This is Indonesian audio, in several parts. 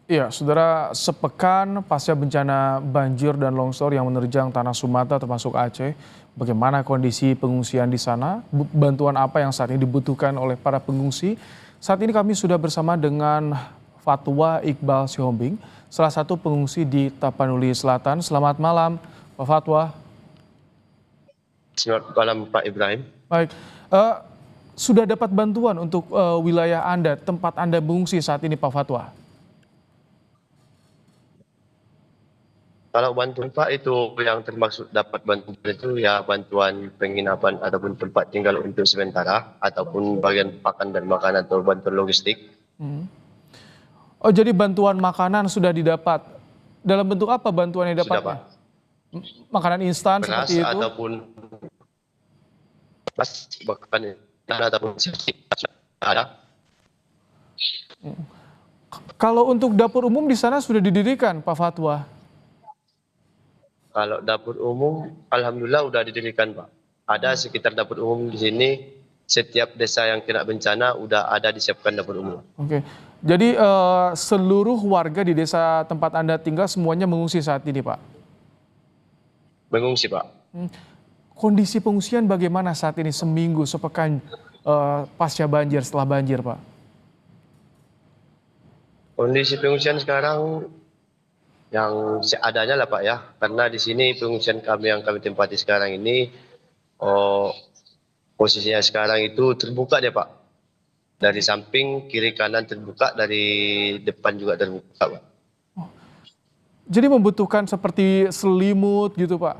Iya, saudara, sepekan pasca bencana banjir dan longsor yang menerjang tanah Sumatera termasuk Aceh, bagaimana kondisi pengungsian di sana? Bantuan apa yang saat ini dibutuhkan oleh para pengungsi? Saat ini kami sudah bersama dengan Fatwa Iqbal Sihombing, salah satu pengungsi di Tapanuli Selatan. Selamat malam, Pak Fatwa. Selamat malam Pak Ibrahim. Baik, eh, sudah dapat bantuan untuk wilayah Anda, tempat Anda mengungsi saat ini, Pak Fatwa? Kalau bantuan Pak itu yang termaksud dapat bantuan itu ya bantuan penginapan ataupun tempat tinggal untuk sementara ataupun bagian pakan dan makanan atau bantuan logistik. Hmm. Oh, jadi bantuan makanan sudah didapat. Dalam bentuk apa bantuan yang Sudah dapatnya? Pak, Makanan instan beras seperti itu? ataupun beras bahkan ataupun ada. Kalau untuk dapur umum di sana sudah didirikan, Pak Fatwa. Kalau dapur umum alhamdulillah udah didirikan Pak. Ada sekitar dapur umum di sini, setiap desa yang kena bencana udah ada disiapkan dapur umum. Oke. Jadi seluruh warga di desa tempat Anda tinggal semuanya mengungsi saat ini, Pak. Mengungsi Pak. Hmm. Kondisi pengungsian bagaimana saat ini seminggu, sepekan pasca banjir, setelah banjir, Pak? Kondisi pengungsian sekarang yang seadanya lah Pak ya, karena di sini pengungsian kami yang kami tempati sekarang ini, oh, posisinya sekarang itu terbuka deh Pak. Dari samping, kiri, kanan terbuka, dari depan juga terbuka Pak. Jadi membutuhkan seperti selimut gitu, Pak?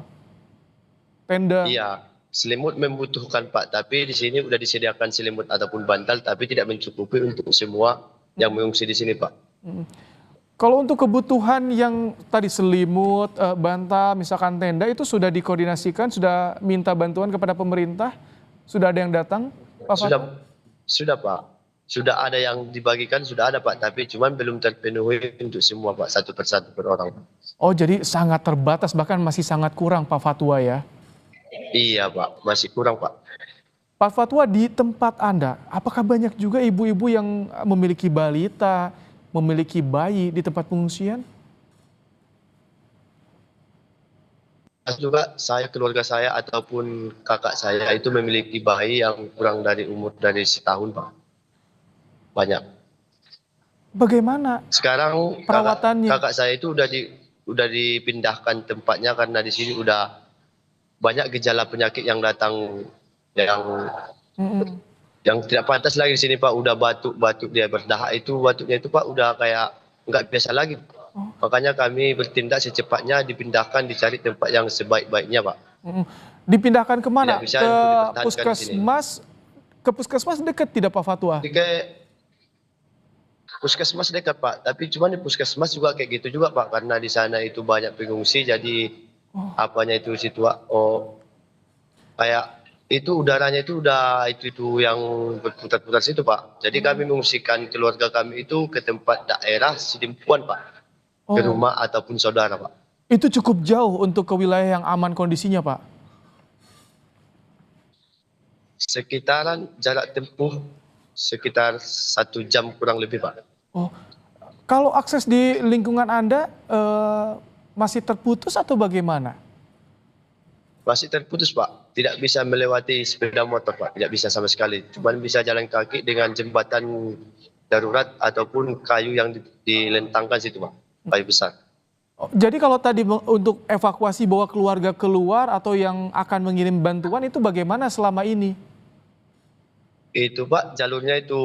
Tenda? Iya, selimut membutuhkan Pak, tapi di sini udah disediakan selimut ataupun bantal, tapi tidak mencukupi untuk semua yang mengungsi di sini Pak. Mm. Kalau untuk kebutuhan yang tadi selimut, bantal, misalkan tenda itu sudah dikoordinasikan, sudah minta bantuan kepada pemerintah? Sudah ada yang datang, Pak Fatwa? Sudah, sudah Pak. Sudah ada yang dibagikan, sudah ada Pak, tapi cuman belum terpenuhi untuk semua Pak, satu persatu per orang. Oh, jadi sangat terbatas, bahkan masih sangat kurang, Pak Fatwa ya. Iya Pak, masih kurang Pak. Pak Fatwa, di tempat Anda, apakah banyak juga ibu-ibu yang memiliki balita, memiliki bayi di tempat pengungsian? Juga saya, keluarga saya ataupun kakak saya itu memiliki bayi yang kurang dari umur dari setahun Pak. Banyak. Bagaimana Sekarang kakak perawatannya? kakak saya itu udah dipindahkan tempatnya karena di sini udah banyak gejala penyakit yang datang yang Mm-mm. yang tidak pantas lagi di sini Pak. Udah batuk-batuk dia berdahak itu batuknya itu Pak udah kayak nggak biasa lagi. Oh, Makanya kami bertindak secepatnya dipindahkan dicari tempat yang sebaik-baiknya Pak. mm-mm. Dipindahkan Tidak kemana? bisa Ke untuk dipertahankan di sini. puskesmas? Ke puskesmas dekat tidak, Pak Fatwa? Jadi kayak puskesmas dekat Pak, tapi cuma di puskesmas juga kayak gitu juga Pak, karena di sana itu banyak pengungsi, jadi Oh, apanya itu situ oh kayak itu udaranya itu udah itu yang berputar-putar situ Pak. Jadi kami mm. mengungsikan keluarga kami itu ke tempat daerah Sidimpuan Pak, ke Oh, rumah ataupun saudara Pak. itu cukup jauh untuk ke wilayah yang aman kondisinya, Pak. Sekitaran jarak tempuh sekitar 1 jam kurang lebih Pak. Oh, kalau akses di lingkungan Anda masih terputus atau bagaimana? Masih terputus Pak, tidak bisa melewati sepeda motor Pak, tidak bisa sama sekali. Cuma bisa jalan kaki dengan jembatan darurat ataupun kayu yang dilentangkan situ Pak, kayu besar. Oh, jadi kalau tadi untuk evakuasi bawa keluarga keluar atau yang akan mengirim bantuan itu bagaimana selama ini? Itu Pak, jalurnya itu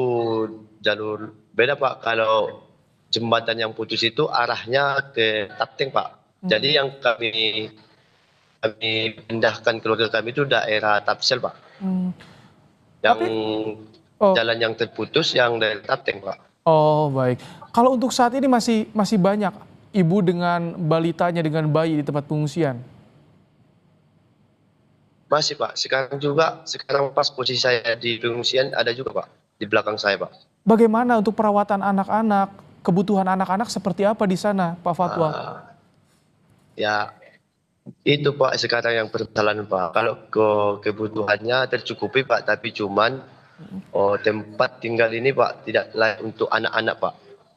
jalur beda Pak. Kalau jembatan yang putus itu arahnya ke Tapteng Pak. Mm. Jadi yang kami pindahkan keluarga kami itu daerah Tapsel Pak. Hmm. Yang Tapi oh, jalan yang terputus yang dari Tapteng Pak. oh baik. Kalau untuk saat ini masih masih banyak ibu dengan balitanya dengan bayi di tempat pengungsian. Masih Pak, sekarang pas posisi saya di pengungsian ada juga Pak, di belakang saya Pak. Bagaimana untuk perawatan anak-anak? Kebutuhan anak-anak seperti apa di sana, Pak Fatwa? Ah, ya itu Pak sekarang yang permasalahan Pak. Kalau kebutuhannya tercukupi Pak, tapi cuman tempat tinggal ini Pak tidak layak untuk anak-anak Pak.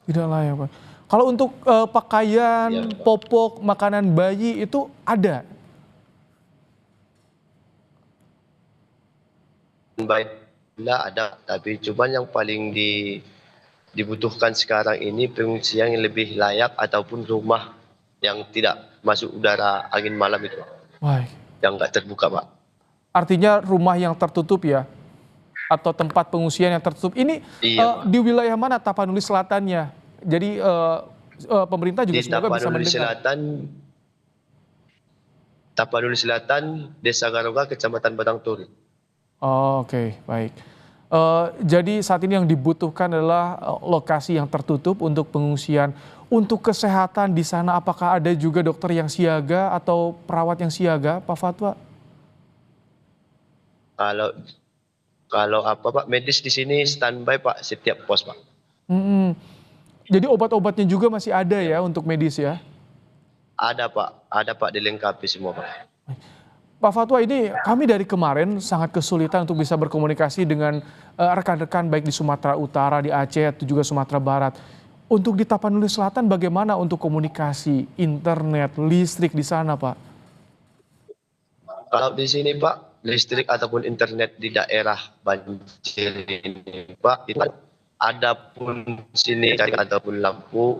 Tidak layak, Pak. Kalau untuk pakaian, Iya, Pak. popok, makanan bayi itu ada? Baik, ada, tapi cuman yang paling dibutuhkan sekarang ini pengungsian yang lebih layak ataupun rumah yang tidak masuk udara angin malam itu, Baik. yang nggak terbuka, Pak. Artinya rumah yang tertutup ya? Atau tempat pengungsian yang tertutup. Ini Iya, Pak. di wilayah mana Tapanuli Selatannya? Jadi pemerintah juga Di semoga bisa Tapanuli mendengar. Selatan, Tapanuli Selatan, Desa Garoga, Kecamatan Batang Toru. Oh, oke, baik. Jadi saat ini yang dibutuhkan adalah lokasi yang tertutup untuk pengungsian. Untuk kesehatan di sana, apakah ada juga dokter yang siaga atau perawat yang siaga, Pak Fatwa? Kalau kalau apa Pak, medis di sini standby Pak, setiap pos Pak. Mm-mm. Jadi obat-obatnya juga masih ada Iya, ya Pak. untuk medis ya? Ada Pak, dilengkapi semua Pak. Pak Fatwa, ini kami dari kemarin sangat kesulitan untuk bisa berkomunikasi dengan rekan-rekan baik di Sumatera Utara, di Aceh, atau juga Sumatera Barat. Untuk di Tapanuli Selatan bagaimana untuk komunikasi, internet, listrik di sana, Pak? Kalau di sini Pak, listrik ataupun internet di daerah banjir ini Pak, itu kan ada pun sini ataupun lampu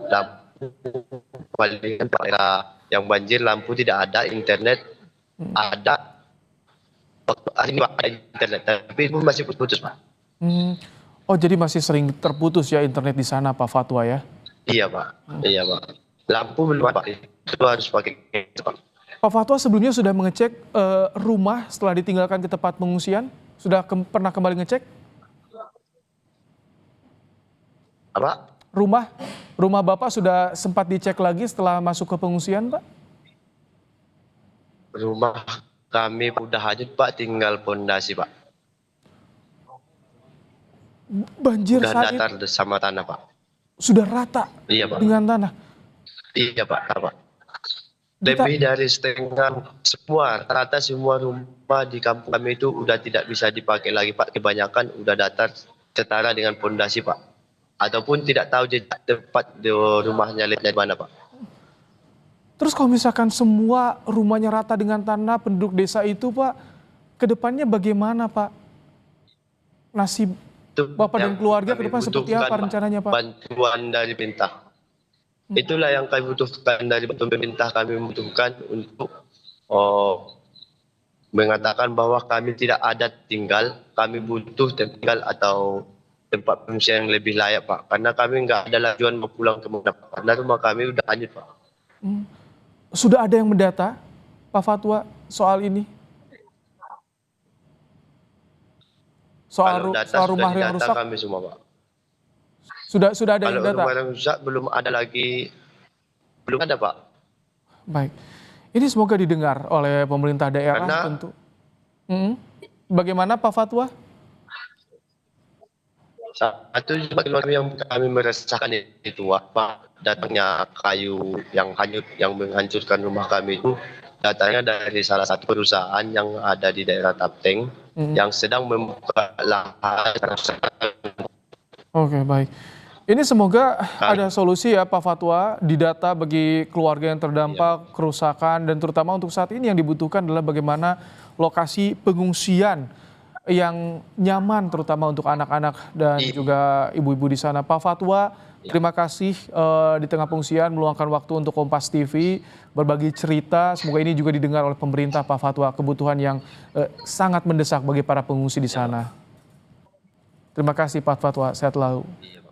paling daerah yang banjir lampu tidak ada, internet ada. Ini Pak, ada internet, tapi itu masih putus Pak. Hmm. Oh, jadi masih sering terputus ya internet di sana, Pak Fatwa ya? Iya Pak, iya Pak. Lampu belum Pak, itu harus pakai itu, Pak. Pak Fatwa sebelumnya sudah mengecek rumah setelah ditinggalkan ke tempat pengungsian? Sudah pernah kembali ngecek? Apa? Rumah, rumah Bapak sudah sempat dicek lagi setelah masuk ke pengungsian, Pak? Rumah kami udah hanyut Pak, tinggal pondasi Pak. Banjir Udah saat itu datar sama tanah Pak. sudah rata Iya Pak. dengan tanah. Iya Pak, Pak. Kita, Lebih dari setengah semua, rata semua rumah di kampung kami itu udah tidak bisa dipakai lagi Pak. Kebanyakan udah datar setara dengan pondasi Pak. Ataupun tidak tahu jejak tempat di rumahnya lihatnya di mana Pak. terus kalau misalkan semua rumahnya rata dengan tanah penduduk desa itu, Pak, ke depannya bagaimana, Pak? Nasib Itu Bapak dan yang keluarga ke kami depan seperti butuhkan apa Pak. rencananya, Pak? Bantuan dari pemerintah. Itulah yang kami butuhkan dari pemerintah, kami membutuhkan untuk oh, mengatakan bahwa kami tidak ada tinggal, kami butuh tinggal atau tempat pengungsian yang lebih layak Pak. Karena kami nggak ada tujuan mau pulang ke mana Pak. Karena rumah kami udah hanyut Pak. Sudah ada yang mendata, Pak Fatwa, soal ini? Kalau data Soal sudah rumah yang didata rusak? kami semua Pak. Sudah ada Kalau yang data? rumah yang rusak belum ada lagi, belum ada Pak. Baik. Ini semoga didengar oleh pemerintah daerah Karena tentu. Mm. Bagaimana Pak Fatwa? satu juga yang kami merasakan itu Pak, datangnya kayu yang hanyut yang menghancurkan rumah kami itu datangnya dari salah satu perusahaan yang ada di daerah Tapteng Mm. yang sedang membuka lahan. Oke, baik. Ini semoga ada solusi ya Pak Fatwa, didata bagi keluarga yang terdampak kerusakan, dan terutama untuk saat ini yang dibutuhkan adalah bagaimana lokasi pengungsian yang nyaman terutama untuk anak-anak dan juga ibu-ibu di sana. Pak Fatwa, terima kasih di tengah pengungsian meluangkan waktu untuk Kompas TV, berbagi cerita. Semoga ini juga didengar oleh pemerintah Pak Fatwa, kebutuhan yang sangat mendesak bagi para pengungsi di sana. Terima kasih Pak Fatwa, sehat selalu. Iya, Pak.